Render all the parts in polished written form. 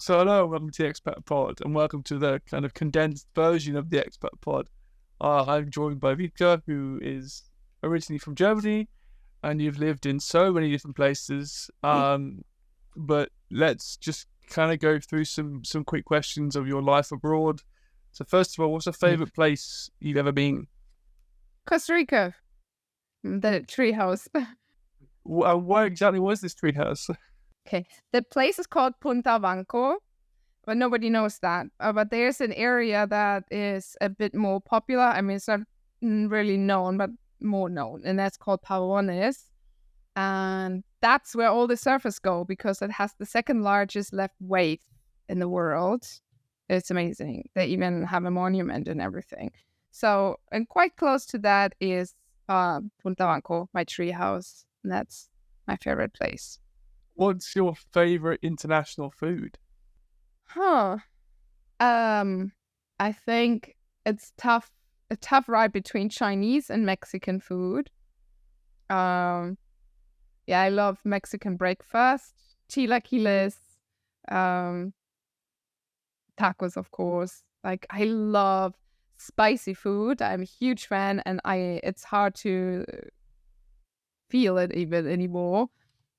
So hello, welcome to the Expat Pod, and welcome to the kind of condensed version of the Expat Pod. I'm joined by Wiebke, who is originally from Germany, and you've lived in so many different places. But let's just kind of go through some quick questions of your life abroad. So first of all, what's your favorite place you've ever been? Costa Rica, the treehouse. Where exactly was this treehouse? Okay, the place is called Punta Banco, but nobody knows that. But there's an area that is a bit more popular. I mean, it's not really known, but more known, and that's called Pavones. And that's where all the surfers go because it has the second largest left wave in the world. It's amazing. They even have a monument and everything. So, and quite close to that is Punta Banco, my treehouse. And that's my favorite place. What's your favorite international food? I think it's a tough ride between Chinese and Mexican food. Yeah, I love Mexican breakfast, chilaquiles, tacos, of course. Like, I love spicy food. I'm a huge fan, and it's hard to feel it even anymore.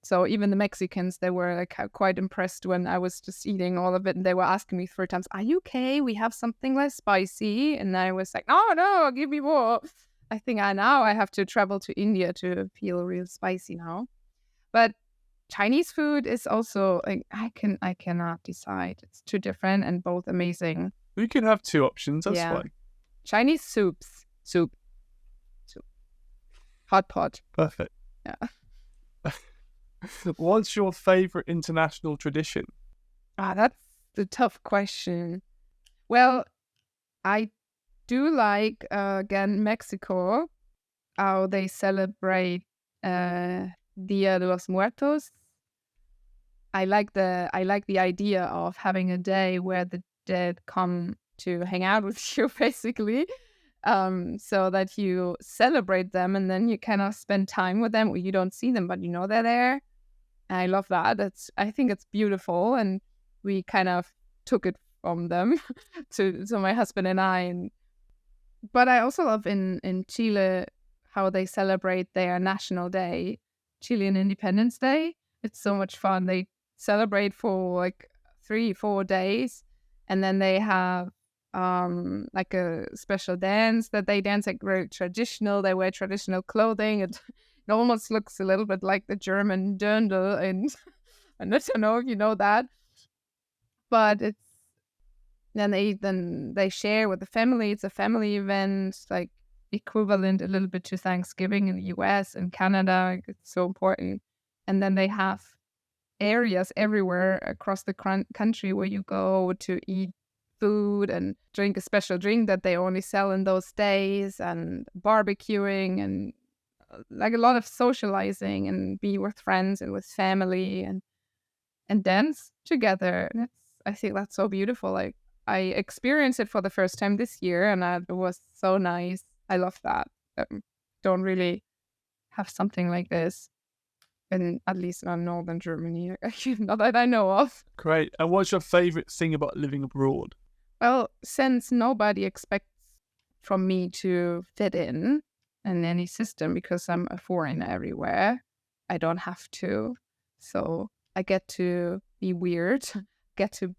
So even the Mexicans, they were like quite impressed when I was just eating all of it, and they were asking me 3 times, "Are you okay? We have something less spicy." And I was like, "No, give me more." I think I have to travel to India to feel real spicy now. But Chinese food is also like I cannot decide. It's too different and both amazing. We can have two options. That's Yeah. fine. Chinese soup, hot pot. Perfect. Yeah. What's your favorite international tradition? That's the tough question. Well, I do like again Mexico, how they celebrate Dia de los Muertos. I like the idea of having a day where the dead come to hang out with you, basically, so that you celebrate them and then you kind of spend time with them. Or you don't see them, but you know they're there. I love that. I think it's beautiful, and we kind of took it from them to my husband and I. But I also love in Chile how they celebrate their national day, Chilean Independence Day. It's so much fun. They celebrate for like 3-4 days, and then they have like a special dance that they dance, like very traditional. They wear traditional clothing. It almost looks a little bit like the German Dirndl, and I don't know if you know that, but it's then they share with the family. It's a family event, like equivalent a little bit to Thanksgiving in the US and Canada. It's so important. And then they have areas everywhere across the country where you go to eat food and drink a special drink that they only sell in those days, and barbecuing and like a lot of socializing and be with friends and with family and dance together. And I think that's so beautiful. Like, I experienced it for the first time this year, and it was so nice. I love that. Don't really have something like this, and at least in northern Germany, not that I know of. Great. And what's your favorite thing about living abroad? Well, since nobody expects from me to fit in any system because I'm a foreigner everywhere, I don't have to. So I get to be weird, get to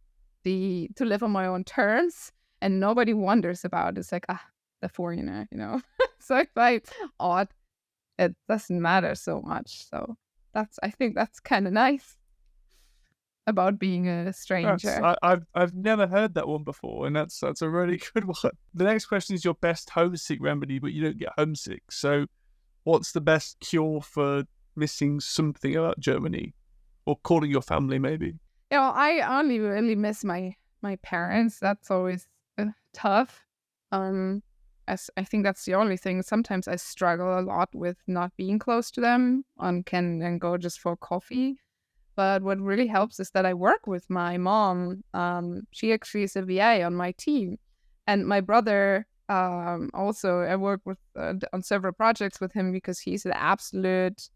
live on my own terms, and nobody wonders about it. It's like, the foreigner, So it's like odd. It doesn't matter so much. So I think that's kind of nice about being a stranger. I've never heard that one before, and that's a really good one. The next question is your best homesick remedy, but you don't get homesick. So what's the best cure for missing something about Germany, or calling your family maybe? I only really miss my parents. That's always tough. I think that's the only thing. Sometimes I struggle a lot with not being close to them and can then go just for coffee. But what really helps is that I work with my mom. She actually is a VA on my team. And my brother, also, I work with on several projects with him because he's an absolute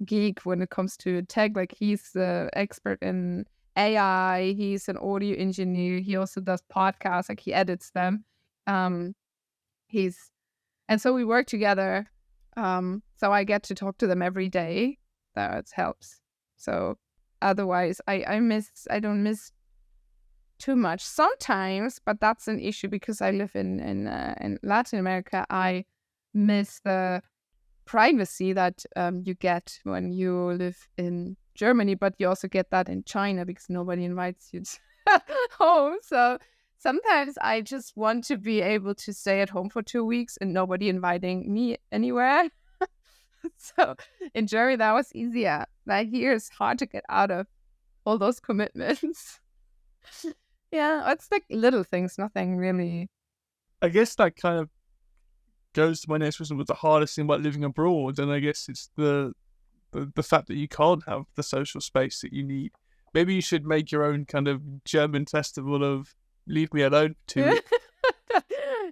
geek when it comes to tech. Like, he's the expert in AI. He's an audio engineer. He also does podcasts, like he edits them. And so we work together. So I get to talk to them every day. That helps. So otherwise, I don't miss too much sometimes, but that's an issue because I live in Latin America. I miss the privacy that you get when you live in Germany, but you also get that in China because nobody invites you to home. So sometimes I just want to be able to stay at home for 2 weeks and nobody inviting me anywhere. So in Germany, that was easier. Like here, it's hard to get out of all those commitments. Yeah, it's like little things, nothing really. I guess that kind of goes to my next question. Was the hardest thing about living abroad, and I guess it's the fact that you can't have the social space that you need. Maybe you should make your own kind of German festival of leave me alone for 2 weeks.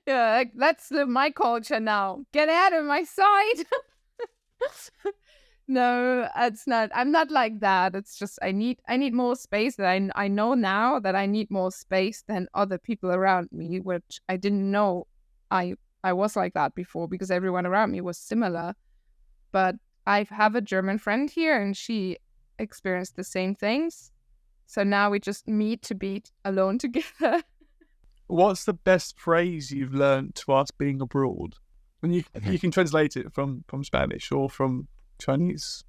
Yeah, like, that's my culture now. Get out of my sight. No, it's not. I'm not like that. It's just I need more space. That I know now that I need more space than other people around me, which I didn't know I was like that before because everyone around me was similar. But I have a German friend here and she experienced the same things. So now we just meet to be alone together. What's the best phrase you've learned whilst being abroad? And you can translate it from Spanish or from Chinese.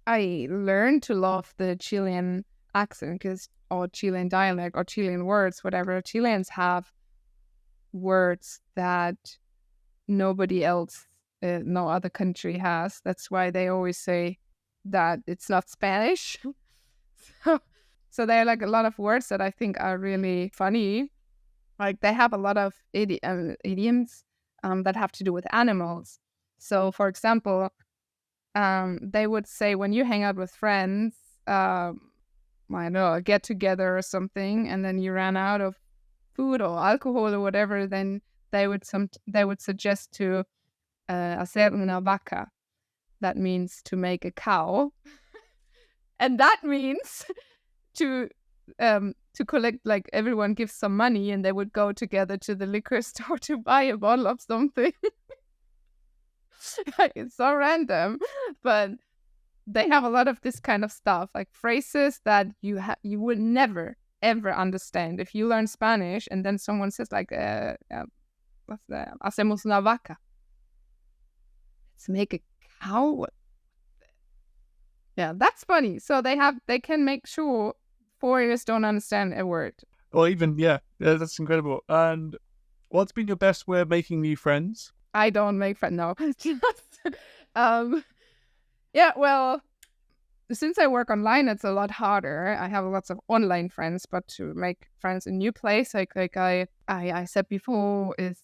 I learned to love the Chilean accent or Chilean dialect or Chilean words, whatever. Chileans have words that nobody else, no other country has. That's why they always say that it's not Spanish. So there are like a lot of words that I think are really funny. Like they have a lot of idioms that have to do with animals. So for example, they would say when you hang out with friends, I don't know, a get together or something, and then you ran out of food or alcohol or whatever, then they would suggest to hacer una vaca. That means to make a cow, and that means to collect, like everyone gives some money, and they would go together to the liquor store to buy a bottle of something. Like, it's so random, but they have a lot of this kind of stuff, like phrases that you would never ever understand if you learn Spanish, and then someone says like, what's that? Hacemos una vaca. Let's make a cow. Yeah, that's funny. So they can make sure foreigners don't understand a word. Or even, yeah, that's incredible. And what's been your best way of making new friends? I don't make friends. No. Yeah, well, since I work online, it's a lot harder. I have lots of online friends, but to make friends in new place, like I said before, is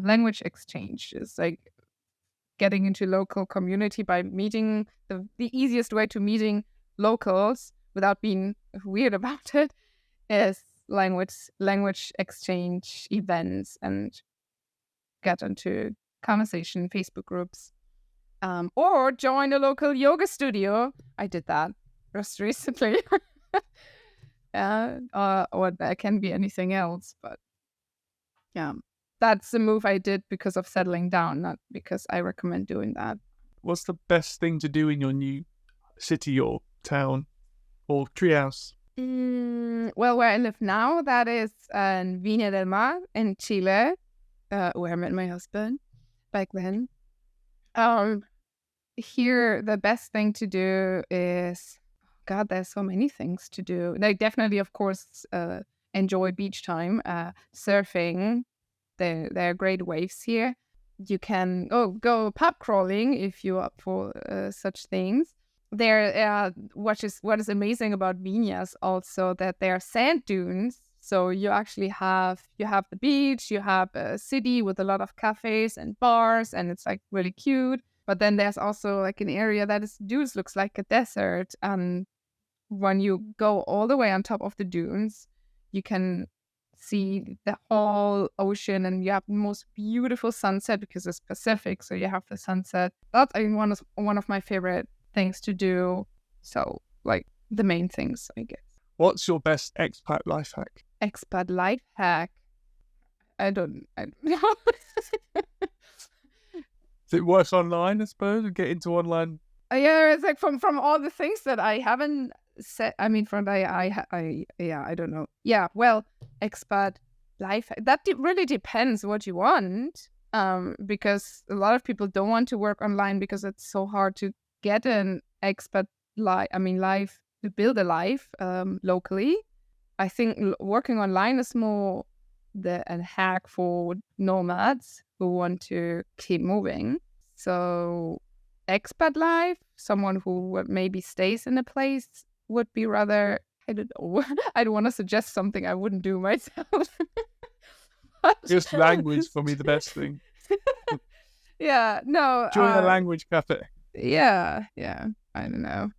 language exchange. Is like getting into local community by meeting. The easiest way to meeting locals without being weird about it is language exchange events and get into conversation, Facebook groups, or join a local yoga studio. I did that just recently. Or that can be anything else, but yeah, that's the move I did because of settling down, not because I recommend doing that. What's the best thing to do in your new city or town or treehouse? Well, where I live now, that is in Viña del Mar in Chile, where I met my husband back then. Here, the best thing to do is, God, there's so many things to do. Like, definitely, of course, enjoy beach time, surfing. There are great waves here. You can go pub crawling if you're up for such things. There, what is amazing about Viñas also that there are sand dunes. So you actually have the beach, you have a city with a lot of cafes and bars, and it's like really cute. But then there's also like an area that looks like a desert. And when you go all the way on top of the dunes, you can see the whole ocean, and you have the most beautiful sunset because it's Pacific. So you have the sunset. That's one of my favorite things to do. So like the main things, I guess. What's your best expat life hack? Expat life hack. I don't know. Is it work online, I suppose, and get into online? Yeah, it's like from all the things that I haven't said. I mean, I don't know. Yeah, well, expat life that really depends what you want. Because a lot of people don't want to work online because it's so hard to get an expat life to build a life locally. I think working online is more a hack for nomads who want to keep moving. So expat life, someone who maybe stays in a place would be rather, I don't know. I don't want to suggest something I wouldn't do myself. Just language for me, the best thing. Yeah, no. Join a language cafe. Yeah. I don't know.